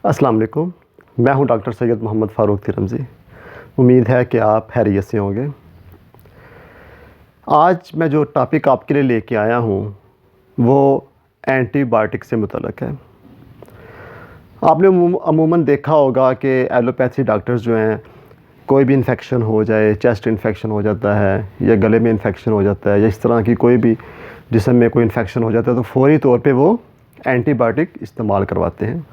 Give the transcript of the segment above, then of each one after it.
अस्सलाम वालेकुम। मैं हूं डॉक्टर सैयद मोहम्मद फ़ारूक तिरमज़ी। उम्मीद है कि आप खैरियत से होंगे। आज मैं जो टॉपिक आपके लिए लेके आया हूं वो एंटीबायोटिक से मुतल्लिक़ है। आपने अमूमन देखा होगा कि एलोपैथी डॉक्टर्स जो हैं, कोई भी इन्फेक्शन हो जाए, चेस्ट इन्फेक्शन हो जाता है या गले में इन्फेक्शन हो जाता है या इस तरह की कोई भी जिस्म में कोई इन्फेक्शन हो जाता है तो फ़ौरी तौर पे वो एंटीबायोटिक इस्तेमाल करवाते हैं।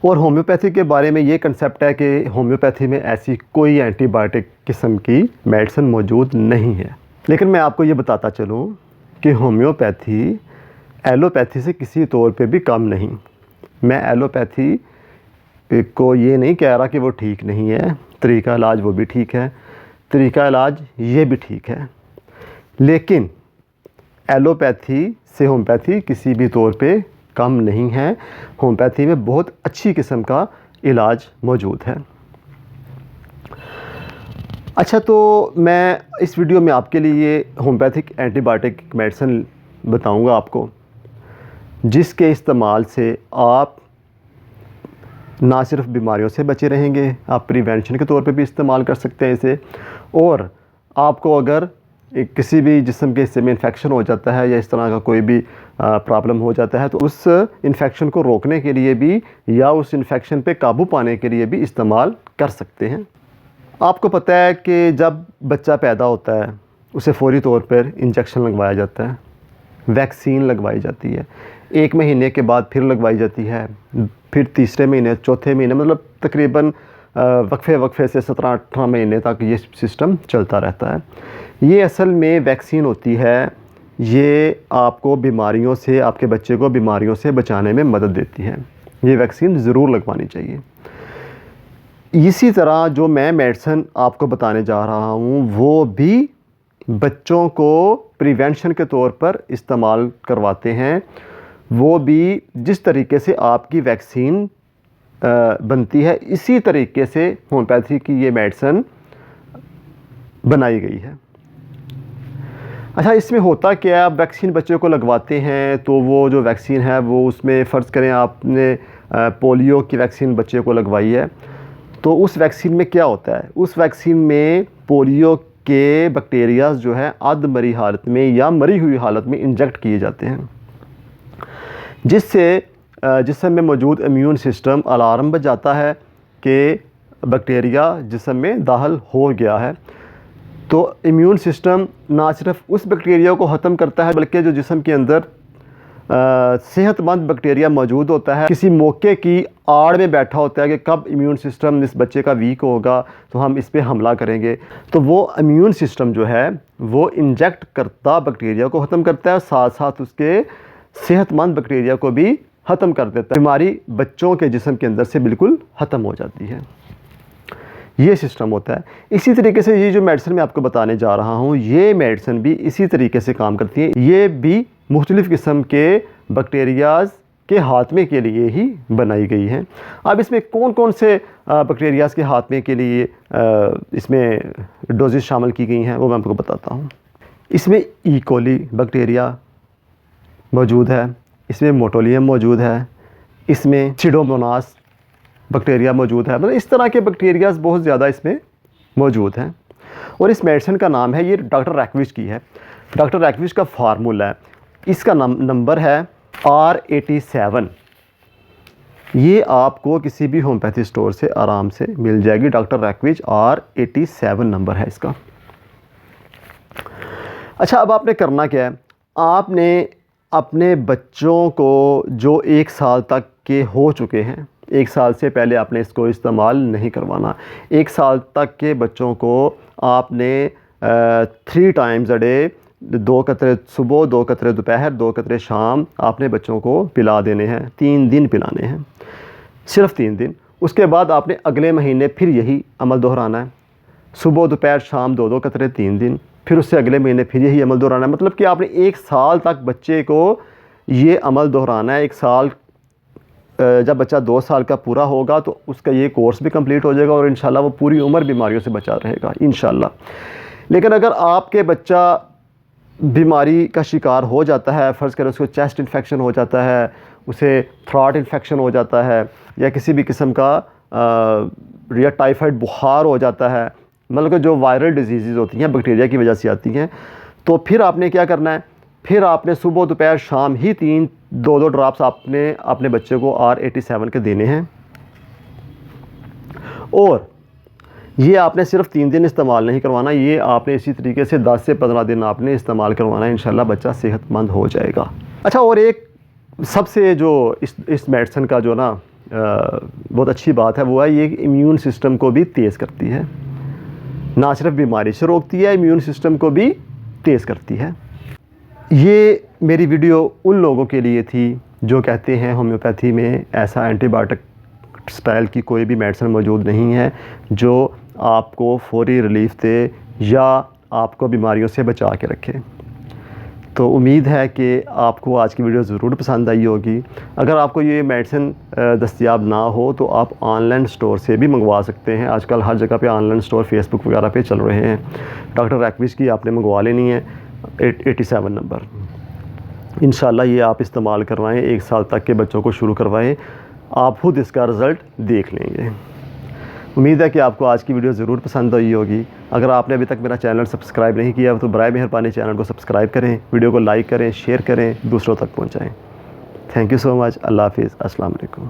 और होम्योपैथी के बारे में ये कंसेप्ट है कि होम्योपैथी में ऐसी कोई एंटीबायोटिक किस्म की मेडिसिन मौजूद नहीं है। लेकिन मैं आपको ये बताता चलूँ कि होम्योपैथी एलोपैथी से किसी तौर पे भी कम नहीं। मैं एलोपैथी को ये नहीं कह रहा कि वो ठीक नहीं है, तरीका इलाज वो भी ठीक है, तरीका इलाज ये भी ठीक है, लेकिन एलोपैथी से होम्योपैथी किसी भी तौर पे कम नहीं है। होम्योपैथी में बहुत अच्छी किस्म का इलाज मौजूद है। अच्छा, तो मैं इस वीडियो में आपके लिए होम्योपैथिक एंटीबायोटिक मेडिसिन बताऊंगा आपको, जिसके इस्तेमाल से आप ना सिर्फ बीमारियों से बचे रहेंगे, आप प्रिवेंशन के तौर पे भी इस्तेमाल कर सकते हैं इसे। और आपको अगर किसी भी जिस्म के हिस्से में इन्फेक्शन हो जाता है या इस तरह का कोई भी प्रॉब्लम हो जाता है तो उस इन्फेक्शन को रोकने के लिए भी या उस इन्फेक्शन पे काबू पाने के लिए भी इस्तेमाल कर सकते हैं। आपको पता है कि जब बच्चा पैदा होता है उसे फ़ौरी तौर पर इंजेक्शन लगवाया जाता है, वैक्सीन लगवाई जाती है, 1 महीने के बाद फिर लगवाई जाती है, फिर तीसरे महीने, चौथे महीने, मतलब तकरीबन वक्फे से 17-18 महीने तक ये सिस्टम चलता रहता है। ये असल में वैक्सीन होती है, ये आपको बीमारियों से, आपके बच्चे को बीमारियों से बचाने में मदद देती है। ये वैक्सीन ज़रूर लगवानी चाहिए। इसी तरह जो मैं मेडिसिन आपको बताने जा रहा हूँ वो भी बच्चों को प्रिवेंशन के तौर पर इस्तेमाल करवाते हैं। वो भी जिस तरीके से आपकी वैक्सीन बनती है इसी तरीके से होम्योपैथी की ये मेडिसिन बनाई गई है। अच्छा, इसमें होता क्या है, आप वैक्सीन बच्चे को लगवाते हैं तो वो जो वैक्सीन है वो उसमें फ़र्ज़ करें आपने पोलियो की वैक्सीन बच्चे को लगवाई है तो उस वैक्सीन में क्या होता है, उस वैक्सीन में पोलियो के बैक्टीरियाज जो है अध मरी हालत में या मरी हुई हालत में इंजेक्ट किए जाते हैं, जिससे जिस्म में मौजूद इम्यून सिस्टम अलार्म बजाता है कि बैक्टीरिया जिस्म में दाखिल हो गया है। तो इम्यून सिस्टम ना सिर्फ उस बैक्टीरिया को ख़त्म करता है बल्कि जो जिस्म के अंदर सेहतमंद बैक्टीरिया मौजूद होता है, किसी मौके की आड़ में बैठा होता है कि कब इम्यून सिस्टम इस बच्चे का वीक होगा तो हम इस पे हमला करेंगे, तो वो इम्यून सिस्टम जो है वो इंजेक्ट करता बैक्टीरिया को ख़त्म करता है, साथ साथ उसके सेहतमंद बैक्टीरिया को भी ख़त्म कर देता है। बीमारी बच्चों के जिस्म के अंदर से बिल्कुल ख़त्म हो जाती है। ये सिस्टम होता है। इसी तरीके से ये जो मेडिसिन मैं आपको बताने जा रहा हूँ ये मेडिसिन भी इसी तरीके से काम करती है। ये भी मुख्तलिफ़ किस्म के बैक्टीरियाज़ के हाथमे के लिए ही बनाई गई हैं। अब इसमें कौन कौन से बैक्टीरियाज़ के हाथमे के लिए इसमें डोजेस शामिल की गई हैं वो मैं आपको बताता हूँ। इसमें ई कोली बैक्टीरिया मौजूद है, इसमें मोटोलियम मौजूद है, इसमें सीडोमोनास बैक्टीरिया मौजूद है, मतलब इस तरह के बैक्टीरियाज बहुत ज़्यादा इसमें मौजूद हैं। और इस मेडिसिन का नाम है, ये डॉक्टर रैकविच की है। डॉक्टर रैकविच का फार्मूला है, इसका नंबर है R87। ये आपको किसी भी होम्योपैथी स्टोर से आराम से मिल जाएगी। डॉक्टर रैकविच R87 नंबर है इसका। अच्छा, अब आपने करना क्या है, आपने अपने बच्चों को जो 1 साल तक के हो चुके हैं, 1 साल से पहले आपने इसको इस्तेमाल नहीं करवाना। 1 साल तक के बच्चों को आपने 3 टाइम्स अ डे, 2 कतरे सुबह, 2 कतरे दोपहर, 2 कतरे शाम आपने बच्चों को पिला देने हैं। 3 दिन पिलाने हैं, सिर्फ़ 3 दिन। उसके बाद आपने अगले महीने फिर यही अमल दोहराना है, सुबह दोपहर शाम 2-2 कतरे 3 दिन, फिर उससे अगले महीने फिर यही अमल दोहराना है। मतलब कि आपने 1 साल तक बच्चे को ये अमल दोहराना है। 1 साल, जब बच्चा 2 साल का पूरा होगा तो उसका ये कोर्स भी कंप्लीट हो जाएगा और इंशाल्लाह वो पूरी उम्र बीमारियों से बचा रहेगा इंशाल्लाह। लेकिन अगर आपके बच्चा बीमारी का शिकार हो जाता है, फ़र्ज़ करें उसको चेस्ट इन्फेक्शन हो जाता है, उसे थ्रॉट इन्फेक्शन हो जाता है या किसी भी किस्म का या टाइफाइड बुखार हो जाता है, मतलब कि जो वायरल डिजीज़ होती हैं बैक्टीरिया की वजह से आती हैं, तो फिर आपने क्या करना है, फिर आपने सुबह दोपहर शाम ही 2 ड्रॉप्स आपने अपने बच्चे को R87 के देने हैं। और ये आपने सिर्फ 3 दिन इस्तेमाल नहीं करवाना, ये आपने इसी तरीके से 10 से 15 दिन आपने इस्तेमाल करवाना है। इंशाल्लाह बच्चा सेहतमंद हो जाएगा। अच्छा, और एक सबसे जो इस मेडिसिन का जो ना बहुत अच्छी बात है वो है ये इम्यून सिस्टम को भी तेज़ करती है, ना सिर्फ बीमारी से रोकती है, इम्यून सिस्टम को भी तेज़ करती है। ये मेरी वीडियो उन लोगों के लिए थी जो कहते हैं होम्योपैथी में ऐसा एंटीबायोटिक स्टाइल की कोई भी मेडिसिन मौजूद नहीं है जो आपको फौरी रिलीफ दे या आपको बीमारियों से बचा के रखे। तो उम्मीद है कि आपको आज की वीडियो ज़रूर पसंद आई होगी। अगर आपको ये मेडिसिन दस्तयाब ना हो तो आप ऑनलाइन स्टोर से भी मंगवा सकते हैं। आजकल हर जगह पे ऑनलाइन स्टोर फेसबुक वगैरह पे चल रहे हैं। डॉक्टर रैकविश की आपने मंगवा लेनी है 87 नंबर। इंशाल्लाह ये आप इस्तेमाल करवाएं, 1 साल तक के बच्चों को शुरू करवाएं, आप खुद इसका रिज़ल्ट देख लेंगे। उम्मीद है कि आपको आज की वीडियो ज़रूर पसंद आई होगी। अगर आपने अभी तक मेरा चैनल सब्सक्राइब नहीं किया तो बराए मेहरबानी चैनल को सब्सक्राइब करें, वीडियो को लाइक करें, शेयर करें, दूसरों तक पहुँचाएँ। Thank you so much. अल्लाह हाफ़िज़। अस्सलाम वालेकुम।